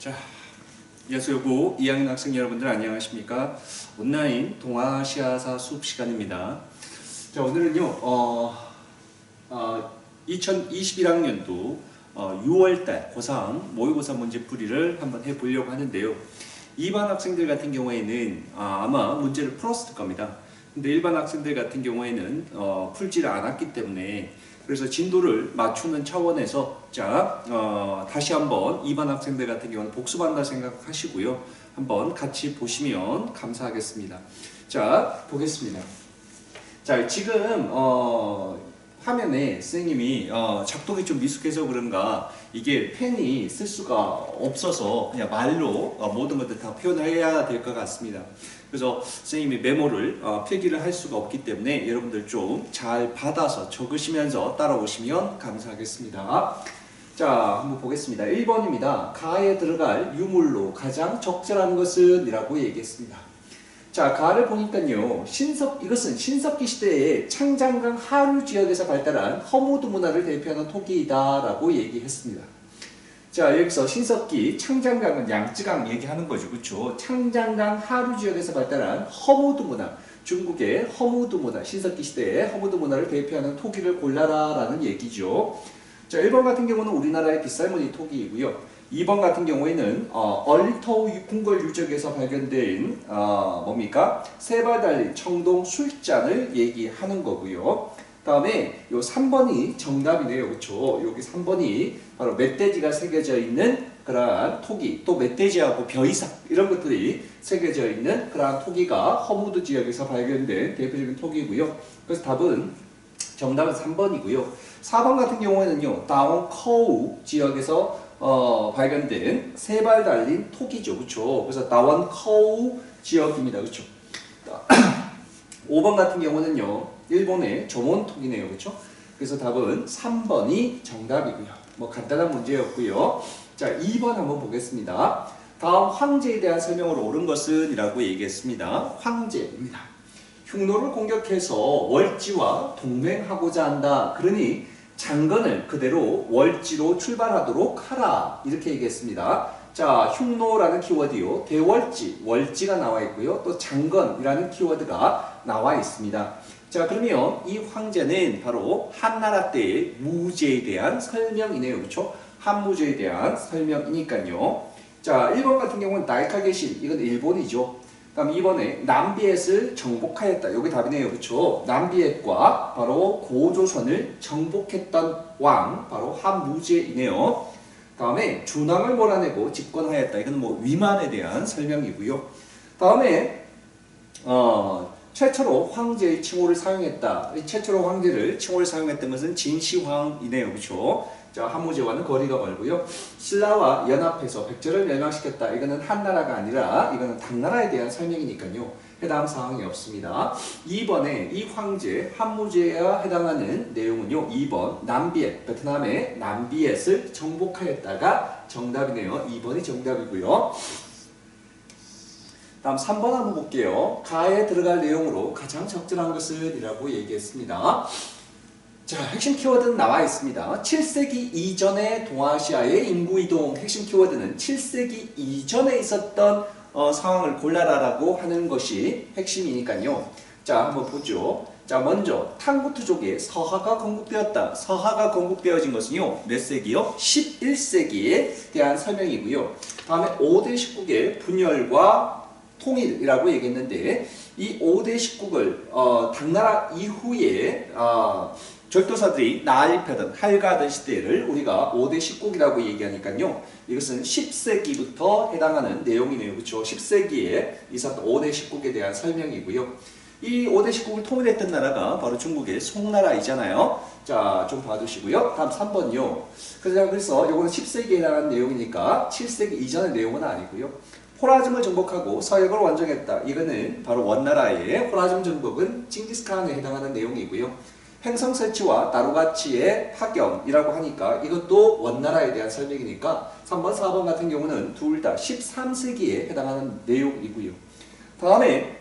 자, 예수여고 2학년 학생 여러분들 안녕하십니까? 온라인 동아시아사 수업 시간입니다. 자, 오늘은요, 2021학년도 6월달 고3 모의고사 문제풀이를 한번 해보려고 하는데요. 2반 학생들 같은 경우에는 아마 문제를 풀었을 겁니다. 근데 일반 학생들 같은 경우에는 풀지를 않았기 때문에 그래서 진도를 맞추는 차원에서 다시 한번 2반 학생들 같은 경우는 복습한다 생각하시고요. 한번 같이 보시면 감사하겠습니다. 자, 보겠습니다. 자, 지금 화면에 선생님이 작동이 좀 미숙해서 그런가 이게 펜이 쓸 수가 없어서 그냥 말로 모든 것들 다 표현해야 될 것 같습니다. 그래서 선생님이 메모를 필기를 할 수가 없기 때문에 여러분들 좀 잘 받아서 적으시면서 따라오시면 감사하겠습니다. 자, 한번 보겠습니다. 1번입니다. 가에 들어갈 유물로 가장 적절한 것은? 이라고 얘기했습니다. 자, 가를 보니까요, 이것은 신석기 시대의 창장강 하류 지역에서 발달한 허무드 문화를 대표하는 토기이다 라고 얘기했습니다. 자, 여기서 신석기, 창장강은 양쯔강 얘기하는 거죠. 그쵸? 창장강 하류 지역에서 발달한 허무드 문화, 중국의 허무드 문화, 신석기 시대의 허무드 문화를 대표하는 토기를 골라라 라는 얘기죠. 자, 1번 같은 경우는 우리나라의 빗살무늬 토기이고요. 2번 같은 경우에는 얼리터우 궁궐 유적에서 발견된 뭡니까? 세 발 달린 청동 술잔을 얘기하는 거고요. 다음에 요 3번이 정답이네요. 그렇죠? 여기 3번이 바로 멧돼지가 새겨져 있는 그러한 토기, 또 멧돼지하고 벼이삭 이런 것들이 새겨져 있는 그러한 토기가 허무드 지역에서 발견된 대표적인 토기고요. 그래서 정답은 3번이고요. 4번 같은 경우에는요, 다원커우 지역에서 발견된 세 발 달린 토기죠. 그쵸? 그래서 다원커우 지역입니다. 그쵸? 5번 같은 경우는요, 일본의 조몬토기네요. 그쵸? 그래서 답은 3번이 정답이고요. 뭐 간단한 문제였고요. 자, 2번 한번 보겠습니다. 다음 황제에 대한 설명으로 옳은 것은? 이라고 얘기했습니다. 황제입니다. 흉노를 공격해서 월지와 동맹하고자 한다. 그러니 장건을 그대로 월지로 출발하도록 하라. 이렇게 얘기했습니다. 자, 흉노라는 키워드요. 대월지, 월지가 나와 있고요. 또 장건이라는 키워드가 나와 있습니다. 자, 그러면 이 황제는 바로 한나라 때의 무제에 대한 설명이네요. 그렇죠? 한무제에 대한 설명이니까요. 자, 1번 같은 경우는 나이카게신, 이건 일본이죠. 다음 2번에 남비엣을 정복하였다. 여기 답이네요. 그렇죠? 남비엣과 바로 고조선을 정복했던 왕, 바로 한무제이네요. 다음에 준왕을 몰아내고 집권하였다. 이건 뭐 위만에 대한 설명이고요. 다음에 최초로 황제의 칭호를 사용했다. 최초로 황제를 칭호를 사용했던 것은 진시황이네요. 그렇죠? 자, 한무제와는 거리가 멀고요. 신라와 연합해서 백제를 멸망시켰다. 이거는 한나라가 아니라 이거는 당나라에 대한 설명이니까요. 해당 사항이 없습니다. 2번에 이 황제 한무제에 해당하는 내용은요. 2번 남비엣, 베트남의 남비엣을 정복하였다가 정답이네요. 2번이 정답이고요. 다음 3번 한번 볼게요. 가에 들어갈 내용으로 가장 적절한 것은? 이라고 얘기했습니다. 자, 핵심 키워드는 나와 있습니다. 7세기 이전의 동아시아의 인구이동, 핵심 키워드는 7세기 이전에 있었던 상황을 골라라라고 하는 것이 핵심이니까요. 자, 한번 보죠. 자, 먼저 탕구투족의 서하가 건국되었다. 서하가 건국되어진 것은요, 몇 세기요? 11세기에 대한 설명이고요. 다음에 5대 십국의 분열과 통일이라고 얘기했는데, 이 5대 십국을 당나라 이후에 절도사들이 날 펴던 할가던 시대를 우리가 5대 십국이라고 얘기하니까요. 이것은 10세기부터 해당하는 내용이네요. 그렇죠? 10세기에 있었던 5대 십국에 대한 설명이고요. 이 5대 십국을 통일했던 나라가 바로 중국의 송나라이잖아요. 자, 좀 봐두시고요. 다음 3번요. 그래서 이거는 10세기에 해당하는 내용이니까 7세기 이전의 내용은 아니고요. 호라즘을 정복하고 서역을 완성했다. 이거는 바로 원나라의 호라즘 정복은 징기스칸에 해당하는 내용이고요. 행성 설치와 나루가치의 파견이라고 하니까 이것도 원나라에 대한 설명이니까 3번, 4번 같은 경우는 둘 다 13세기에 해당하는 내용이고요. 다음에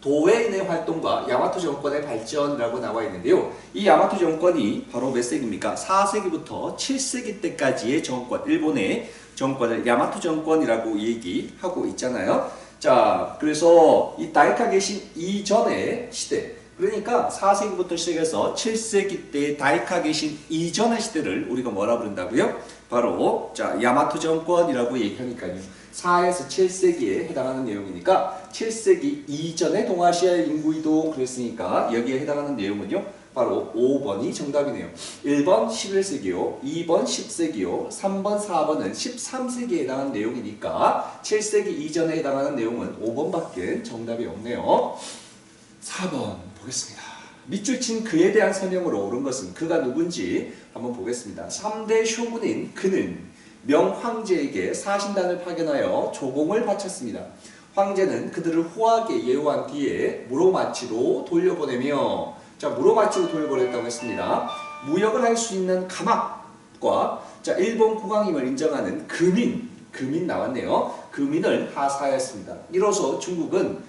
도웨인의 활동과 야마토 정권의 발전이라고 나와 있는데요. 이 야마토 정권이 바로 몇 세기입니까? 4세기부터 7세기 때까지의 정권, 일본의 정권을 야마토 정권이라고 얘기하고 있잖아요. 자, 그래서 이 다이카 계신 이전의 시대, 그러니까 4세기부터 시작해서 7세기 때 다이카 계신 이전의 시대를 우리가 뭐라 부른다고요? 바로 자 야마토 정권이라고 얘기하니까요. 4에서 7세기에 해당하는 내용이니까 7세기 이전의 동아시아의 인구이동 그랬으니까 여기에 해당하는 내용은요. 바로 5번이 정답이네요. 1번 11세기요, 2번 10세기요, 3번 4번은 13세기에 해당하는 내용이니까 7세기 이전에 해당하는 내용은 5번밖에 정답이 없네요. 4번 보겠습니다. 밑줄 친 그에 대한 설명으로 옳은 것은 그가 누군지 한번 보겠습니다. 3대 쇼군인 그는 명황제에게 사신단을 파견하여 조공을 바쳤습니다. 황제는 그들을 후하게 예우한 뒤에 무로마치로 돌려보내며 자 무로마치로 돌려보냈다고 했습니다. 무역을 할 수 있는 가막과 자 일본 국왕임을 인정하는 금인 나왔네요. 금인을 하사하였습니다. 이로써 중국은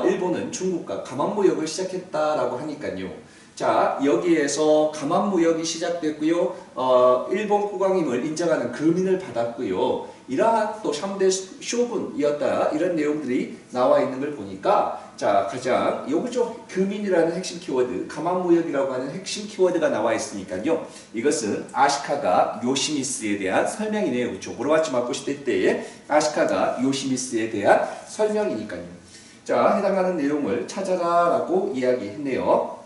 일본은 중국과 가만무역을 시작했다라고 하니까요. 자 여기에서 가만무역이 시작됐고요. 일본 국왕임을 인정하는 금인을 받았고요. 이러한 또 3대 쇼군이었다 이런 내용들이 나와 있는 걸 보니까 자 가장 여기죠. 금인이라는 핵심 키워드, 가만무역이라고 하는 핵심 키워드가 나와 있으니까요. 이것은 아시카가 요시미스에 대한 설명이네요. 그렇죠. 무로마치 맞고 시대 때에 아시카가 요시미스에 대한 설명이니까요. 자 해당하는 내용을 찾아라라고 이야기했네요.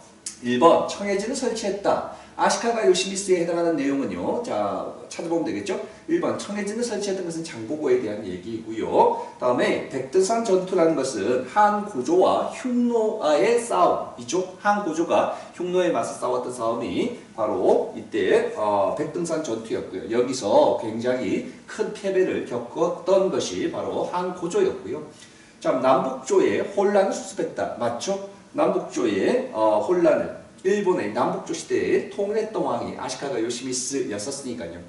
1번 청해진을 설치했다. 아시카가 요시미스에 해당하는 내용은요. 자 찾아보면 되겠죠. 1번 청해진을 설치했던 것은 장보고에 대한 얘기이고요. 다음에 백두산 전투라는 것은 한 고조와 흉노와의 싸움이죠. 한 고조가 흉노에 맞서 싸웠던 싸움이 바로 이때 백두산 전투였고요. 여기서 굉장히 큰 패배를 겪었던 것이 바로 한 고조였고요. 자 남북조의 혼란을 수습했다. 맞죠? 남북조의 혼란을 일본의 남북조 시대에 통일했던 왕이 아시카가 요시미스였었으니까요.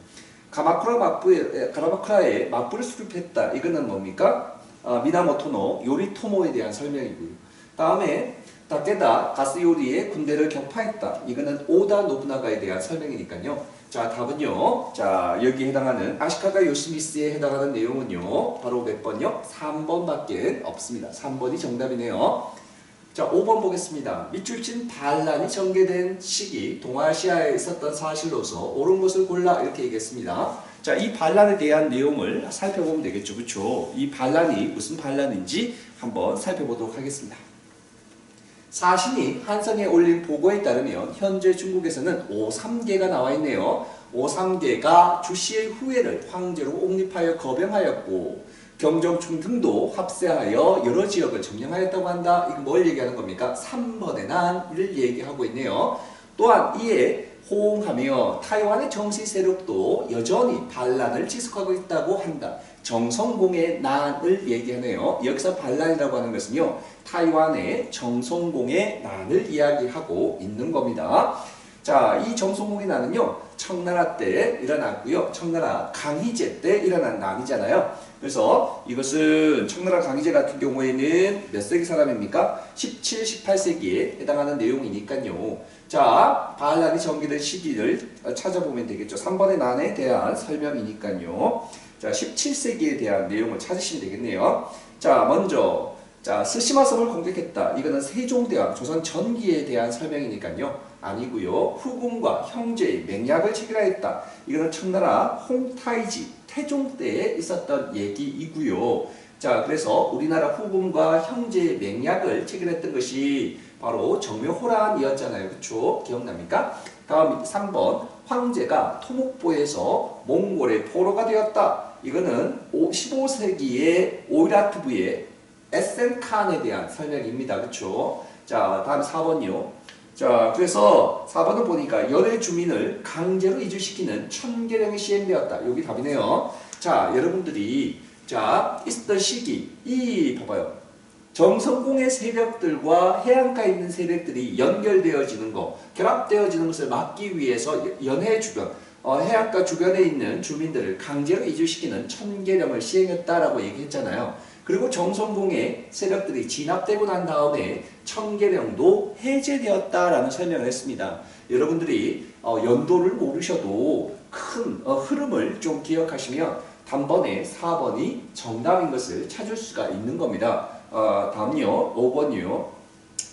가라마쿠라의 맞불을 수립했다. 이거는 뭡니까? 미나모토노 요리토모에 대한 설명이고요. 다음에 다케다 가스요리의 군대를 격파했다. 이거는 오다 노부나가에 대한 설명이니까요. 자 답은요. 자 여기 해당하는 아시카가 요시미스에 해당하는 내용은요. 바로 몇 번요? 3번밖에 없습니다. 3번이 정답이네요. 자 5번 보겠습니다. 밑줄 친 반란이 전개된 시기 동아시아에 있었던 사실로서 옳은 것을 골라 이렇게 얘기했습니다. 자 이 반란에 대한 내용을 살펴보면 되겠죠. 그렇죠? 이 반란이 무슨 반란인지 한번 살펴보도록 하겠습니다. 사신이 한성에 올린 보고에 따르면 현재 중국에서는 5.3계가 나와 있네요. 5.3계가 주씨의 후예를 황제로 옹립하여 거병하였고 경정충 등도 합세하여 여러 지역을 점령하였다고 한다. 이거 뭘 얘기하는 겁니까? 3번의 난을 얘기하고 있네요. 또한 이에 호응하며 타이완의 정치 세력도 여전히 반란을 지속하고 있다고 한다. 정성공의 난을 얘기하네요. 여기서 반란이라고 하는 것은요. 타이완의 정성공의 난을 이야기하고 있는 겁니다. 자, 이 정성공의 난은요. 청나라 때 일어났고요. 청나라 강희제 때 일어난 난이잖아요. 그래서 이것은 청나라 강희제 같은 경우에는 몇 세기 사람입니까? 17, 18세기에 해당하는 내용이니까요. 자, 반란이 전개된 시기를 찾아보면 되겠죠. 3번의 난에 대한 설명이니까요. 자, 17세기에 대한 내용을 찾으시면 되겠네요. 자, 먼저 자, 스시마섬을 공격했다. 이거는 세종대왕 조선 전기에 대한 설명이니까요. 아니고요. 후궁과 형제의 맹약을 체결하였다. 이거는 청나라 홍타이지 태종 때에 있었던 얘기이고요. 자, 그래서 우리나라 후궁과 형제의 맹약을 체결했던 것이 바로 정묘호란이었잖아요. 그쵸? 기억납니까? 다음 3번 황제가 토목보에서 몽골의 포로가 되었다. 이거는 15세기의 오이라트부의 에센칸에 대한 설명입니다. 그쵸? 자, 다음 4번이요. 자, 그래서 4번을 보니까 연해 주민을 강제로 이주시키는 천계령이 시행되었다. 여기 답이네요. 자, 여러분들이 자 있었던 시기 봐봐요. 정성공의 세력들과 해안가에 있는 세력들이 연결되어지는 것, 결합되어지는 것을 막기 위해서 연해 주변, 해안가 주변에 있는 주민들을 강제로 이주시키는 천계령을 시행했다라고 얘기했잖아요. 그리고 정선공의 세력들이 진압되고 난 다음에 청계령도 해제되었다라는 설명을 했습니다. 여러분들이 연도를 모르셔도 큰 흐름을 좀 기억하시면 단번에 4번이 정답인 것을 찾을 수가 있는 겁니다. 다음요 5번이요.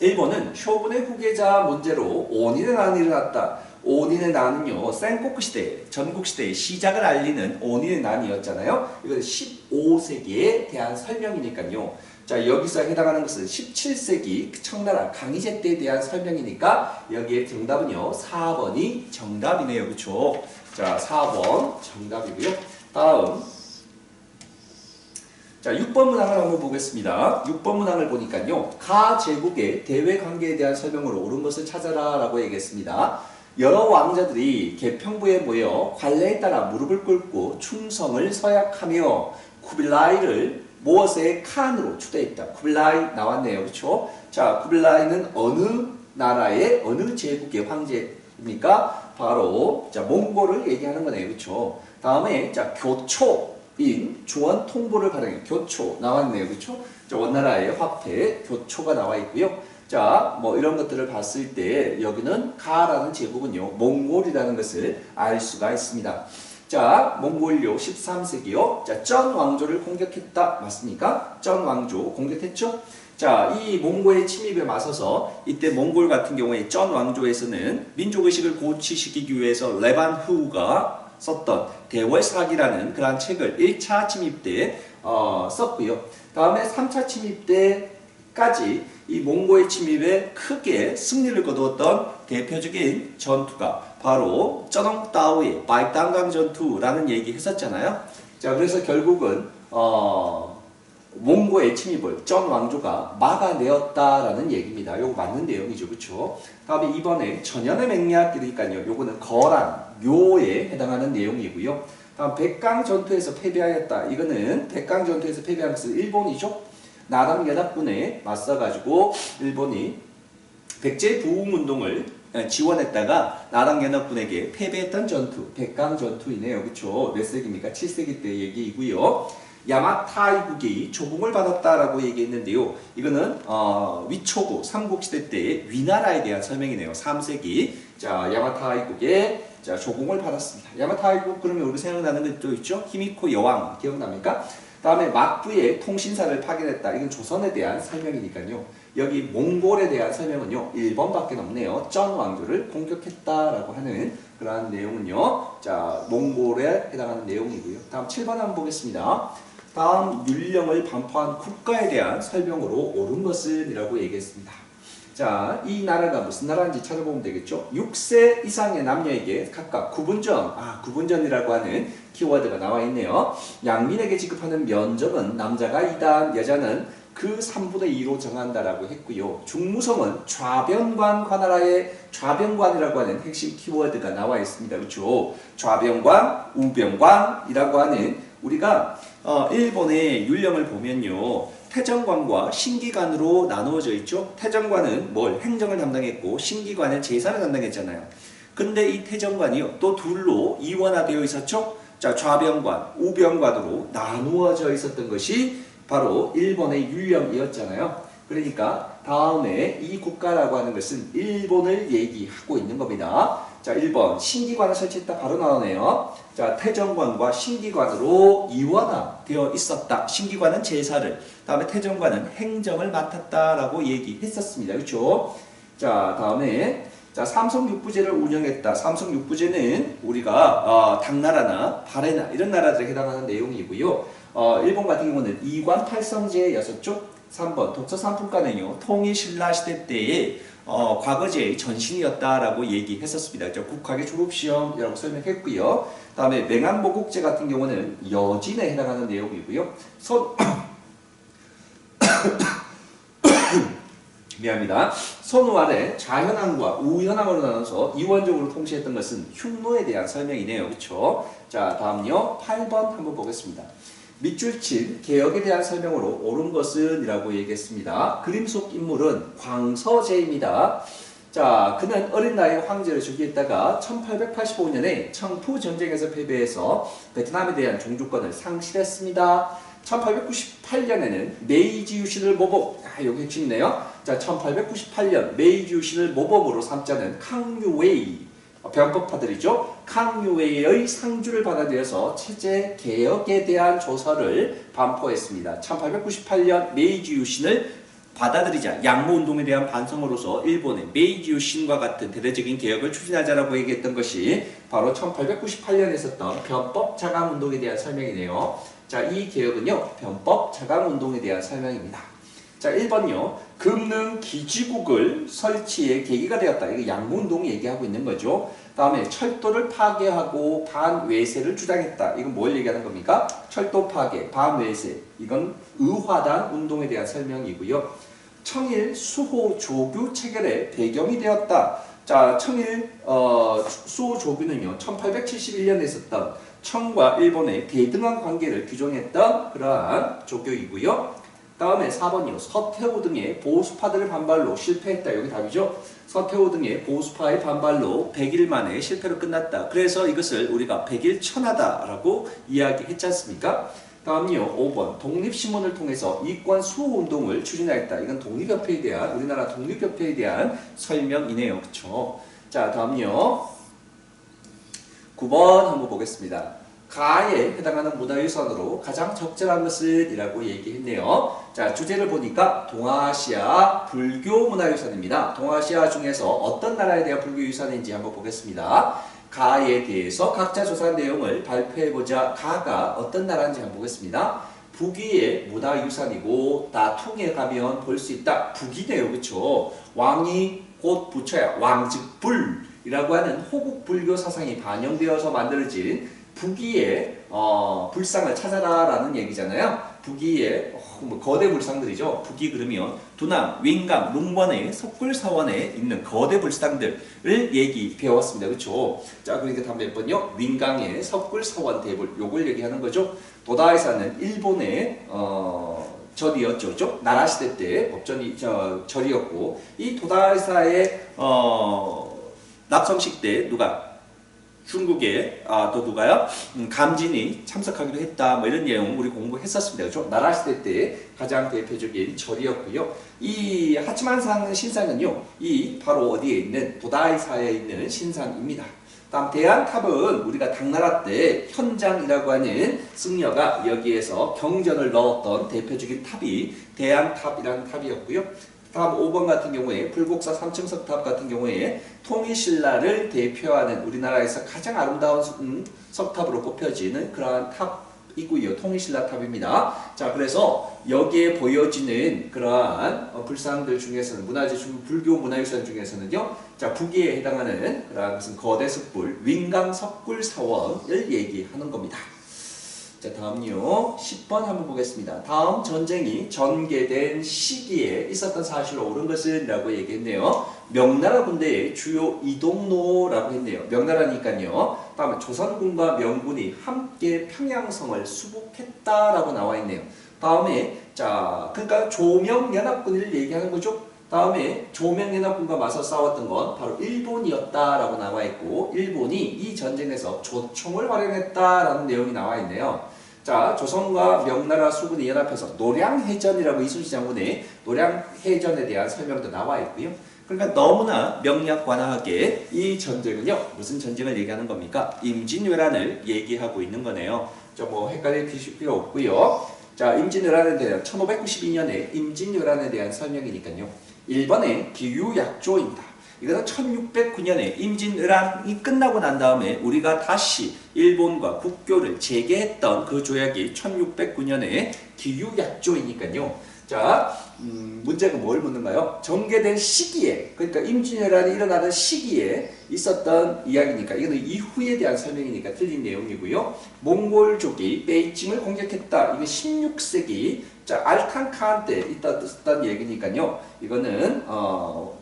1번은 쇼군의 후계자 문제로 온인의 난이 일어났다. 온인의 난은요 센코쿠 시대, 전국 시대의 시작을 알리는 온인의 난이었잖아요. 이건 15세기에 대한 설명이니까요. 자, 여기서 해당하는 것은 17세기 청나라 강희제 때에 대한 설명이니까 여기에 정답은요 4번이 정답이네요. 그렇죠? 자, 4번 정답이고요. 다음 자, 6번 문항을 한번 보겠습니다. 6번 문항을 보니까요. 가 제국의 대외 관계에 대한 설명으로 옳은 것을 찾아라 라고 얘기했습니다. 여러 왕자들이 개평부에 모여 관례에 따라 무릎을 꿇고 충성을 서약하며 쿠빌라이를 모어스의 칸으로 추대했다. 쿠빌라이 나왔네요. 그렇죠? 자, 쿠빌라이는 어느 나라의 어느 제국의 황제입니까? 바로 자, 몽골을 얘기하는 거네요. 그렇죠? 다음에 자, 교초인 조원 통보를 발행해 교초 나왔네요. 그렇죠? 자, 원나라의 화폐 교초가 나와 있고요. 자, 뭐 이런 것들을 봤을 때 여기는 가라는 제국은요 몽골이라는 것을 알 수가 있습니다. 자, 몽골요 13세기요. 자, 쩐 왕조를 공격했다. 맞습니까? 쩐 왕조 공격했죠? 자, 이 몽골의 침입에 맞서서 이때 몽골 같은 경우에 쩐 왕조에서는 민족의식을 고취시키기 위해서 레반후가 썼던 대월사기라는 그러한 책을 1차 침입 때 썼고요. 다음에 3차 침입 때까지 이 몽골의 침입에 크게 승리를 거두었던 대표적인 전투가 바로 쩌렁따오의 바이땅강 전투라는 얘기 했었잖아요. 자, 그래서 결국은 몽골의 침입을 쩐 왕조가 막아내었다라는 얘기입니다. 요거 맞는 내용이죠. 그렇죠? 다음에 이번에 전연의 맹약이니까요. 요거는 거란, 묘에 해당하는 내용이고요. 다음 백강 전투에서 패배하였다. 이거는 백강 전투에서 패배한 것은 일본이죠. 나랑 연합군에 맞서가지고 일본이 백제 부흥운동을 지원했다가 나랑 연합군에게 패배했던 전투, 백강 전투이네요. 그렇죠? 몇 세기입니까? 7세기 때 얘기이고요. 야마타이국이 조공을 받았다라고 얘기했는데요. 이거는 위초고 삼국시대 때의 위나라에 대한 설명이네요. 3세기. 자, 야마타이국에 자, 조공을 받았습니다. 야마타이국 그러면 우리 생각나는 게 또 있죠? 히미코 여왕 기억납니까? 다음에 막부의 통신사를 파견했다. 이건 조선에 대한 설명이니까요. 여기 몽골에 대한 설명은요. 1번밖에 없네요. 쩐 왕조를 공격했다라고 하는 그러한 내용은요. 자, 몽골에 해당하는 내용이고요. 다음 7번 한번 보겠습니다. 다음 율령을 반포한 국가에 대한 설명으로 옳은 것은 이라고 얘기했습니다. 자, 이 나라가 무슨 나라인지 찾아보면 되겠죠. 6세 이상의 남녀에게 각각 구분전, 구분전이라고 하는 키워드가 나와 있네요. 양민에게 지급하는 면적은 남자가 2단, 여자는 그 3분의 2로 정한다라고 했고요. 중무성은 좌변관 관할하에 좌변관이라고 하는 핵심 키워드가 나와 있습니다. 그렇죠? 좌변관, 우변관이라고 하는 우리가 일본의 율령을 보면요. 태정관과 신기관으로 나누어져 있죠. 태정관은 뭘? 행정을 담당했고 신기관은 제사를 담당했잖아요. 근데 이 태정관이요. 또 둘로 이원화되어 있었죠. 자, 좌변관, 우변관으로 나누어져 있었던 것이 바로 일본의 율령이었잖아요. 그러니까 다음에 이 국가라고 하는 것은 일본을 얘기하고 있는 겁니다. 자, 1번 신기관을 설치했다 바로 나오네요. 자, 태정관과 신기관으로 이원화되어 있었다. 신기관은 제사를, 다음에 태정관은 행정을 맡았다라고 얘기했었습니다. 그렇죠? 자, 다음에 자, 삼성육부제를 운영했다. 삼성육부제는 우리가 당나라나 발해나 이런 나라들에 해당하는 내용이고요. 일본 같은 경우는 이관팔성제였었죠. 3번 독서상품가는요. 통일신라시대 때의 과거제의 전신이었다라고 얘기했었습니다. 국학의 졸업시험이라고 설명했고요. 다음에 맹한모국제 같은 경우는 여진에 해당하는 내용이고요. 미안합니다. 선우 아래 좌현황과 우현황으로 나눠서 이원적으로 통치했던 것은 흉노에 대한 설명이네요. 그렇죠? 자, 다음요. 8번 한번 보겠습니다. 밑줄 친 개혁에 대한 설명으로 옳은 것은 이라고 얘기했습니다. 그림 속 인물은 광서제입니다. 자, 그는 어린 나이에 황제를 즉위했다가 1885년에 청푸 전쟁에서 패배해서 베트남에 대한 종주권을 상실했습니다. 1898년에는 메이지 유신을 모범, 여기 핵심이네요. 자, 1898년 메이지 유신을 모범으로 삼자는 캉유웨이, 변법파들이죠. 캉유웨이의 상주를 받아들여서 체제 개혁에 대한 조서를 반포했습니다. 1898년 메이지 유신을 받아들이자 양모운동에 대한 반성으로서 일본의 메이지 유신과 같은 대대적인 개혁을 추진하자라고 얘기했던 것이 바로 1898년에 있었던 변법 자강운동에 대한 설명이네요. 자, 이 개혁은요, 변법 자강운동에 대한 설명입니다. 자, 1번요. 금능 기지국을 설치의 계기가 되었다. 이거 양모운동이 얘기하고 있는 거죠. 다음에 철도를 파괴하고 반외세를 주장했다. 이건 뭘 얘기하는 겁니까? 철도 파괴, 반외세. 이건 의화단 운동에 대한 설명이고요. 청일 수호 조규 체결의 배경이 되었다. 자, 청일 수호 조규는요, 1871년에 있었던 청과 일본의 대등한 관계를 규정했던 그러한 조교이고요. 다음에 4번이요. 서태후 등의 보수파들의 반발로 실패했다. 여기 답이죠. 서태후 등의 보수파의 반발로 100일 만에 실패로 끝났다. 그래서 이것을 우리가 100일 천하다라고 이야기했지 않습니까? 다음이요. 5번. 독립신문을 통해서 이권 수호운동을 추진하였다. 이건 독립협회에 대한, 우리나라 독립협회에 대한 설명이네요. 그쵸? 자, 다음이요. 9번 한번 보겠습니다. 가에 해당하는 문화유산으로 가장 적절한 것은 이라고 얘기했네요. 자, 주제를 보니까 동아시아 불교 문화유산입니다. 동아시아 중에서 어떤 나라에 대한 불교유산인지 한번 보겠습니다. 가에 대해서 각자 조사한 내용을 발표해보자. 가가 어떤 나라인지 한번 보겠습니다. 북위의 문화유산이고 나퉁에 가면 볼 수 있다. 북이네요. 그쵸? 왕이 곧 부처야. 왕즉불이라고 하는 호국 불교 사상이 반영되어서 만들어진 북위의 불상을 찾아라 라는 얘기잖아요. 북위의 거대 불상들이죠. 북위 그러면 두남, 윙강, 룽번의 석굴사원에 있는 거대 불상들을 배웠습니다. 그렇죠? 자, 그러니까 다음 몇 번요? 윙강의 석굴사원 대불, 요걸 얘기하는 거죠. 도다이사는 일본의 절이었죠. 그렇죠? 나라시대 때 법전이 절이었고, 이 도다이사의 납성식 때 누가 중국에 또 누가요? 감진이 참석하기로 했다. 뭐 이런 내용 우리 공부했었습니다. 그렇죠? 나라시대 때 가장 대표적인 절이었고요. 이 하치만상 신상은요, 이 바로 어디에 있는 도다이사에 있는 신상입니다. 다음 대한탑은 우리가 당나라 때 현장이라고 하는 승려가 여기에서 경전을 넣었던 대표적인 탑이 대한탑이라는 탑이었고요. 다음 5번 같은 경우에 불국사 3층 석탑 같은 경우에 통일신라를 대표하는 우리나라에서 가장 아름다운 석탑으로 꼽혀지는 그러한 탑이고요. 통일신라 탑입니다. 자, 그래서 여기에 보여지는 그러한 불상들 중에서는 불교 문화유산 중에서는요. 자, 북위에 해당하는 그러한 무슨 거대 석불, 윙강 석굴 사원을 얘기하는 겁니다. 자, 다음요. 10번 한번 보겠습니다. 다음 전쟁이 전개된 시기에 있었던 사실로 옳은 것은 라고 얘기했네요. 명나라 군대의 주요 이동로라고 했네요. 명나라니까요. 다음에 조선군과 명군이 함께 평양성을 수복했다라고 나와 있네요. 다음에 자, 그러니까 조명연합군을 얘기하는 거죠. 다음에 조명연합군과 맞서 싸웠던 건 바로 일본이었다라고 나와 있고, 일본이 이 전쟁에서 조총을 활용했다라는 내용이 나와 있네요. 자, 조선과 명나라 수군이 연합해서 노량해전이라고 이순신 장군의 노량해전에 대한 설명도 나와 있고요. 그러니까 너무나 명약관하게 이 전쟁은요, 무슨 전쟁을 얘기하는 겁니까? 임진왜란을 얘기하고 있는 거네요. 뭐 헷갈릴 필요 없고요. 자, 임진왜란에 대한 1592년에 임진왜란에 대한 설명이니까요. 1번의 기유약조입니다. 이거는 1609년에 임진왜란이 끝나고 난 다음에 우리가 다시 일본과 국교를 재개했던 그 조약이 1609년에 기유약조이니까요. 자, 문제가 뭘 묻는가요? 전개된 시기에, 그러니까 임진왜란이 일어나는 시기에 있었던 이야기니까 이거는 이후에 대한 설명이니까 틀린 내용이고요. 몽골족이 베이징을 공격했다. 이게 16세기 자, 알탄칸 때 있었던 얘기니까요. 이거는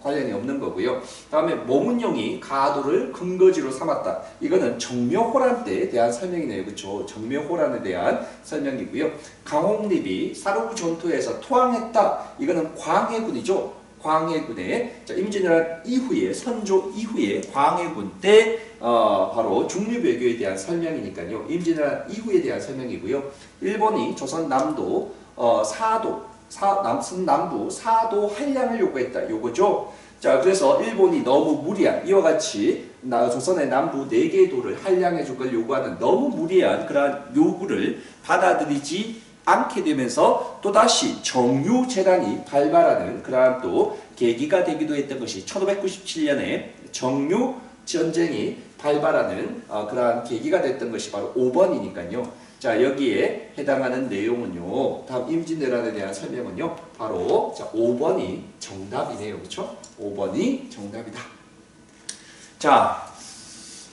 관련이 없는 거고요. 다음에 모문용이 가도를 근거지로 삼았다. 이거는 정묘호란 때에 대한 설명이네요. 그렇죠? 정묘호란에 대한 설명이고요. 강홍립이 사르후 전투에서 투항했다. 이거는 광해군이죠. 광해군의 임진왜란 이후에 선조 이후에 광해군 때 바로 중류배교에 대한 설명이니까요. 임진왜란 이후에 대한 설명이고요. 일본이 조선 남도 남부 사도 한량을 요구했다. 요거죠. 자, 그래서 일본이 너무 무리한 이와 같이 조선의 남부 4개의 도를 한량해 줄 걸 요구하는 너무 무리한 그러한 요구를 받아들이지 않게 되면서 또다시 정유재난이 발발하는 그러한 또 계기가 되기도 했던 것이 1597년에 정유전쟁이 발발하는 그러한 계기가 됐던 것이 바로 5번이니까요. 자, 여기에 해당하는 내용은요. 다음 임진왜란에 대한 설명은요. 바로 5번이 정답이네요. 그렇죠? 5번이 정답이다. 자,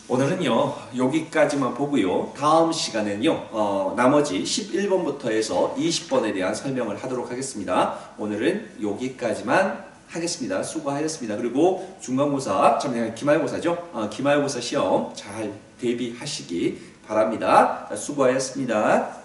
오늘은요. 여기까지만 보고요. 다음 시간에는요. 나머지 11번부터 해서 20번에 대한 설명을 하도록 하겠습니다. 오늘은 여기까지만 하겠습니다. 수고하셨습니다. 그리고 중간고사, 기말고사죠. 기말고사 시험 잘 대비하시기 바랍니다. 수고하셨습니다.